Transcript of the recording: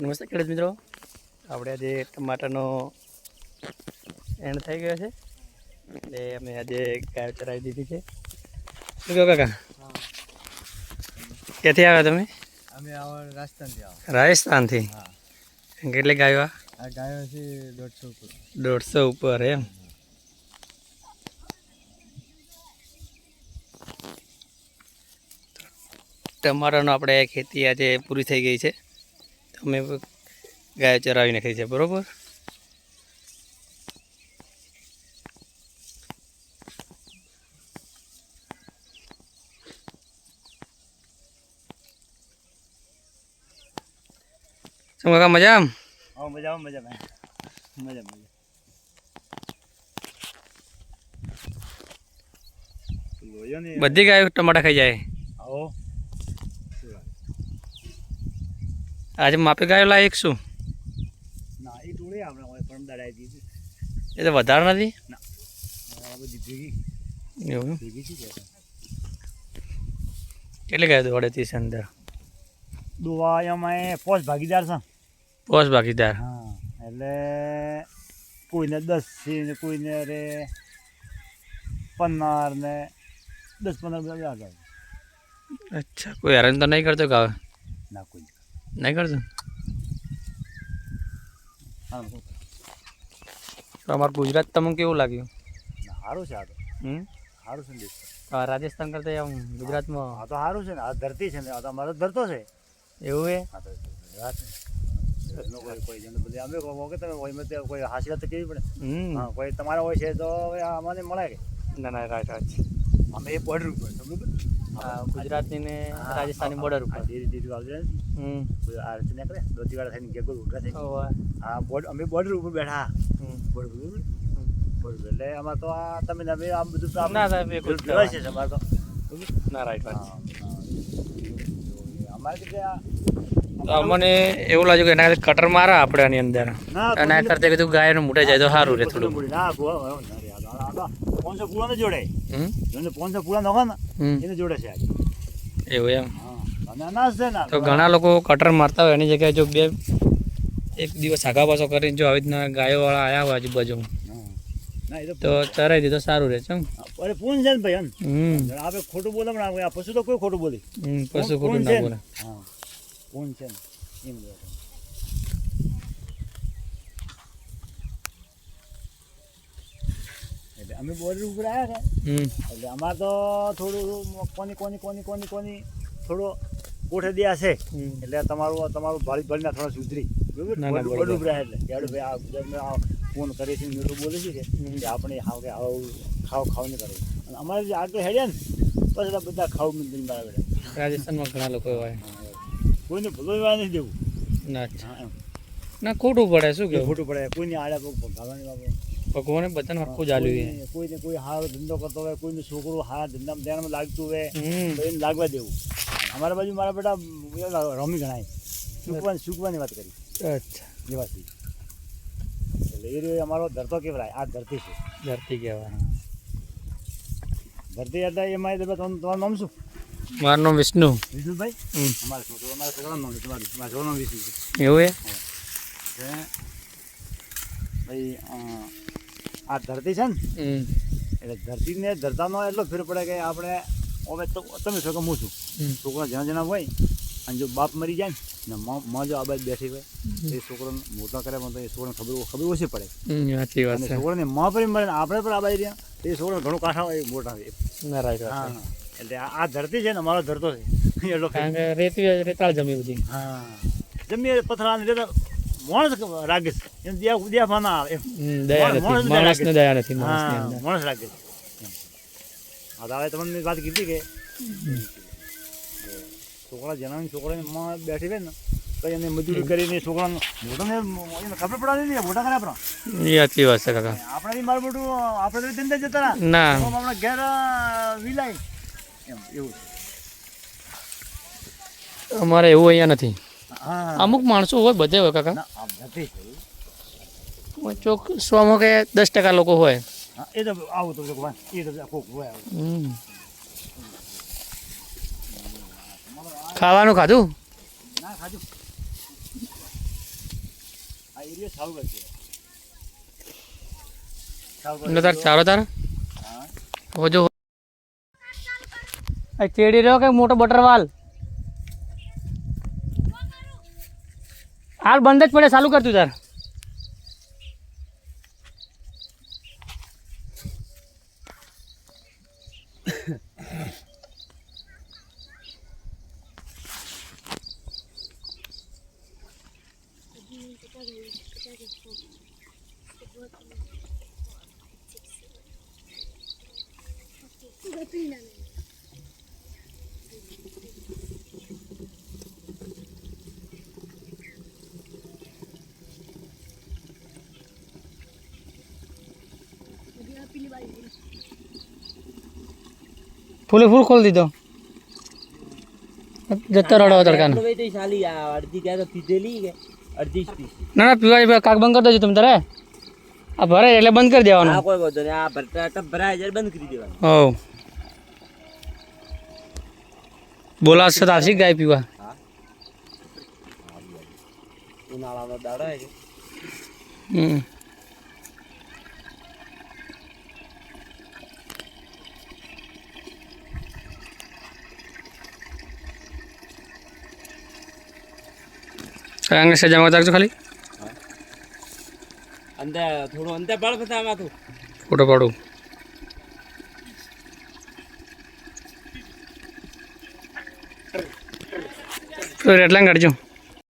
નમસ્તે ખેડૂત મિત્રો, આપણે આજે ટમાટરનો એન્ડ થઈ ગયો છે એટલે અમે આજે ગાય ચરાવી દીધી છે. શું કહો કાકા? ક્યાંથી આવ્યા તમે? અમે રાજસ્થાનથી રાજસ્થાનથી. કેટલી ગાયો? આ ગાયો છે 150 ઉપર. 150 ઉપર એમ. ટમાટરનો આપણે ખેતી આજે પૂરી થઈ ગઈ છે. અમે ગાયો ચરાવી નાખી છે, બરોબર. શું કાકા મજા? મજા. બધી ગાયો ટમાટા ખાઈ જાય. આજે માપે ગાયો લાયક શું? ના એ ટોળી આપણે પરમ દાડાઈ દીધી. એ તો વધારે નથી. ના બધી ભેગી એવું ભેગી છે. કેટલી ગાયો દોડે છે અંદર? દોવા એમાં 5 ભાગીદાર છે. 5 ભાગીદાર. હા, એટલે કોઈને 10 છે ને કોઈને રે 15 ને 10-15 ગાય. અચ્છા, કોઈ હેરાન તો નહીં કરતો ગાવ? ના કોઈ નહીં કરતો. તો અમારું ગુજરાત તમને કેવું લાગ્યું? સારું છે. આ તો સારું છે દેશ. રાજસ્થાન કરતા આમ ગુજરાતમાં આ તો સારું છે ને. આ ધરતી છે ને. આ તો અમારો ધરતો છે. એવું હે? હા, તો વાત કોઈ જણ બધી અમે કહો તમે હોય કોઈ હાસિલ તો કેવી પડે. હા, કોઈ તમારા હોય છે તો હવે અમને મળે કે ના રાઈટ. અમે એ બોર્ડર ઉપર ગુજરાતની ને રાજસ્થાનની બોર્ડર ઉપર દીદી આવજે. આ રચના કરે દોતીવાળા થઈને ગેગો ઉભા થઈ. હા, અમે બોર્ડર ઉપર બેઠા. બોર્ડર એટલે આમાં તો આ તમે આ બધું ના છે અમારે તો. ના રાઈટ વાત. અમારે કે તો અમને એવું લાગ્યું કે એના કટર મારા આપણે આની અંદર અને આ કરતા કીધું ગાયનું મોટે જાય તો સારું રહે થોડું. ના 500 પૂળાને જોડે. 500 પૂળા નખો ને એને જોડે છે આજે. એવું એમ? અનાજ છે ને. તો ઘણા લોકો કટર મારતા હોય એની જગ્યાએ જો એક દિવસ આગા પાછો કરીને જો આવી રીતના ગાયોવાળા આવ્યા હોય આજુબાજુ તો ચરાવી દીધો સારું રહે છે. અરે પૂન છે ને ભાઈ. આપણે ખોટું બોલે પણ આ પશુ તો કોઈ ખોટું બોલી. પશુ ખોટું ના બોલે. હા, પૂન છે ને એમ. એટલે અમે બોર્ડર ઉપર આવ્યા છે. એટલે અમારે તો થોડું કોની થોડો કોઠે દિયા છે. એટલે તમારું ભાળી ના થોડા સુધરી. બરોબર. બોર્ડર ઉપર આવ્યા એટલે ભાઈ આ ગુજરાતમાં ફોન કરે છે મીઠું બોલે છે કે આપણે ખાવ નહીં કરે. અને અમારે જે આગળ હેડ્યા ને પછી બધા ખાવું મિલ બરાબર. રાજસ્થાનમાં ઘણા લોકો હોય કોઈને ભૂલવા નથી દેવું. ના ખોટું પડે. શું કે ખોટું પડે? કોઈને આડ્યા ભાગવાની બાબત. ભગવાને બધાને હરખું જ આલ્યું. કોઈને કોઈ સારો ધંધો કરતો હોય, કોઈને છોકરું સારા ધંધામાં ધ્યાનમાં લાગતું હોય તો એને લાગવા દેવું. અમારા બાજુ મારા બેટા રમી ગણાય સૂકવાની વાત કરી. અચ્છા, એ વાત એટલે એ રહ્યો અમારો ધરતો કહેવાય. આ ધરતી છે. ધરતી કહેવાય. ધરતી એટલે એમાં તમારું નામ શું? મારું નામ વિષ્ણુ. વિષ્ણુભાઈ? અમારા છોકરાનું નામ છે. મારા છોકરાનું વિષ્ણુ છે. એવું હે? ભાઈ આ ધરતી છે ને એટલે ધરતીને ધરતાનો એટલો ફેર પડે કે આપણે હવે તો તમે છો કે હું છું. છોકરા જેના હોય અને જો બાપ મરી જાય ને માં જો આ બાજુ બેઠી હોય એ છોકરાને મોટા કરે તો એ છોકરાને ખબર ઓછી પડે. સાચી વાત છે. છોકરાને માં પર મળે ને આપણે પણ આ બાજુ રહ્યા તો એ છોકરાને ઘણું કાંઠા હોય મોટા હોય. ના રાઈટ. હા, એટલે આ ધરતી છે ને અમારો ધરતો છે એટલો. કારણ કે રેતાળ જમી બધી. હા, જમી પથરા રેતા માણસ રાગે છે. એમ દિયા ના આવે. માણસને દયા નથી. માણસ રાગે છે. હવે તમને વાત કીધી કે છોકરા જેના છોકરાની માં બેઠી હોય ને તો એને મજૂરી કરીને છોકરાને મોટાને ખબર પડાવી નહીં. મોટા કરે આપણા. એ સાચી વાત છે કાકા. આપણે મારું મોટું આપણે તો ધંધા જતા ના આપણા ઘેર વિલાય એમ એવું. અમારે એવું અહીંયા નથી. હા, અમુક માણસો હોય, બધે હોય કાકા. નથી ચોક 100માં કે 10% લોકો હોય. એ તો આવું તો એ તો કોક હોય. ખાવાનું ખાધું? ના ખાધું. આ એરિયા સાવ કરશે એટલે તાર ચારો તાર હા હો જો આ ચેડી રહ્યો કે મોટો બટરવાલ હાલ બંધ જ પડે ચાલુ કર તું તાર ફૂલે ફૂલ ખોલ દીધો જતો રડો તડકાનો ના ના પીવા કાક બંધ કરી દેજો તમે તારે આ ભરે એટલે બંધ કરી દેવાનું કોઈ વાંધો નહીં આ ભરતા ટપ ભરાય જ્યારે બંધ કરી દેવાનું હો બોલાશે તો આવશે ગાય પીવા ઉનાળાનો દાડો છે હમ અંગે સજામાં રાખજો ખાલી અંદર થોડું અંદર પાડ પછી આમાં તું ફોટો પાડું તો રેટલાં કાઢજો